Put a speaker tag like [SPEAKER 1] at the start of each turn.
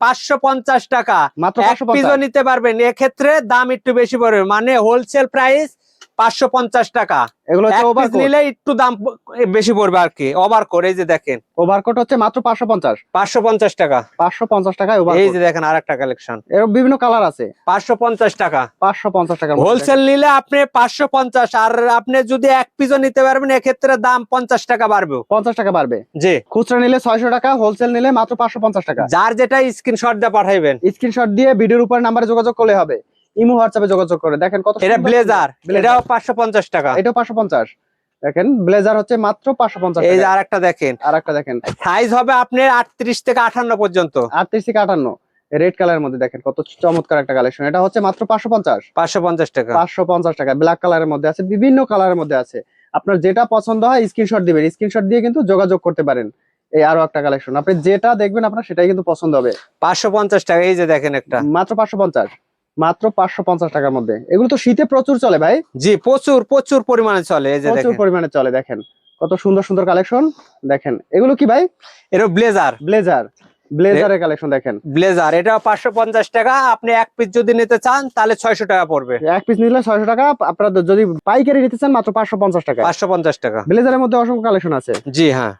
[SPEAKER 1] 550 টাকা
[SPEAKER 2] মাত্র
[SPEAKER 1] এক পিসও নিতে পারবেন। এক্ষেত্রে দাম একটু বেশি পড়বে, মানে হোলসেল প্রাইস 550 টাকা।
[SPEAKER 2] এগুলো হচ্ছে
[SPEAKER 1] এক পিস
[SPEAKER 2] ওভারকোট।
[SPEAKER 1] নিলে একটু দাম বেশি পড়বে আর কি। ওভারকোট এই যে দেখেন,
[SPEAKER 2] ওভারকোট হচ্ছে মাত্র 550।
[SPEAKER 1] 550 টাকা।
[SPEAKER 2] 550 টাকায়
[SPEAKER 1] এই
[SPEAKER 2] ওভারকোট।
[SPEAKER 1] যে দেখেন আরেকটা কালেকশন,
[SPEAKER 2] এর বিভিন্ন কালার আছে।
[SPEAKER 1] 550 টাকা।
[SPEAKER 2] 550 টাকার মধ্যে
[SPEAKER 1] হোলসেল নিলে আপনি 550, আর আপনি যদি এক পিসও নিতে পারবেন এক্ষেত্রে দাম 50 টাকা বাড়বে।
[SPEAKER 2] 50 টাকা বাড়বে।
[SPEAKER 1] জি,
[SPEAKER 2] খুচরা নিলে 600 টাকা, হোলসেল নিলে মাত্র 550 টাকা।
[SPEAKER 1] যার যেটা স্ক্রিনশট দিয়ে পাঠাইবেন।
[SPEAKER 2] স্ক্রিনশট দিয়ে ভিডিওর উপর নাম্বারে যোগাযোগ করলে হবে। ইমো হোয়াটসঅ্যাপে যোগাযোগ করে দেখেন কত
[SPEAKER 1] এটা
[SPEAKER 2] সুন্দর
[SPEAKER 1] ব্লেজার,
[SPEAKER 2] সুন্দর।
[SPEAKER 1] এটাও 550 টাকা।
[SPEAKER 2] এটাও 550। দেখেন ব্লেজার হচ্ছে মাত্র 550
[SPEAKER 1] এই যে
[SPEAKER 2] টাকা।
[SPEAKER 1] আরেকটা দেখেন,
[SPEAKER 2] আরেকটা দেখেন,
[SPEAKER 1] সাইজ হবে আপনার 38 থেকে 58 পর্যন্ত।
[SPEAKER 2] 38 থেকে 58 রেড কালারের মধ্যে দেখেন কত চমৎকার একটা কালেকশন। এটা হচ্ছে মাত্র 550।
[SPEAKER 1] 550 টাকা।
[SPEAKER 2] 550 টাকা। ব্ল্যাক কালারের মধ্যে আছে, বিভিন্ন কালারের মধ্যে আছে। আপনার যেটা পছন্দ হয় স্ক্রিনশট দিবেন, স্ক্রিনশট দিয়ে কিন্তু যোগাযোগ করতে পারেন। এই আরো একটা কালেকশন, আপনি যেটা দেখবেন আপনার সেটাই কিন্তু পছন্দ হবে।
[SPEAKER 1] 550 টাকা। এই যে দেখেন একটা,
[SPEAKER 2] মাত্র 550। মাত্র 550 টাকার মধ্যে। এগুলো তো শীতে প্রচুর চলে ভাই,
[SPEAKER 1] জি প্রচুর প্রচুর পরিমাণে চলে। এই যে
[SPEAKER 2] প্রচুর
[SPEAKER 1] দেখেন,
[SPEAKER 2] পরিমাণে চলে। দেখেন কত সুন্দর সুন্দর কালেকশন। দেখেন এগুলো কি ভাই?
[SPEAKER 1] এটা ব্লেজার।
[SPEAKER 2] ব্লেজার। ব্লেজারের কালেকশন দেখেন।
[SPEAKER 1] ব্লেজার এটা 550 টাকা। আপনি এক পিস যদি নিতে চান তাহলে 600 টাকা পড়বে।
[SPEAKER 2] এক পিস নিলে 600 টাকা। আপনারা যদি পাইকারি নিতে চান মাত্র 550 টাকা।
[SPEAKER 1] 550 টাকা।
[SPEAKER 2] ব্লেজারের মধ্যে অসংখ্য কালেকশন আছে।
[SPEAKER 1] জি হ্যাঁ।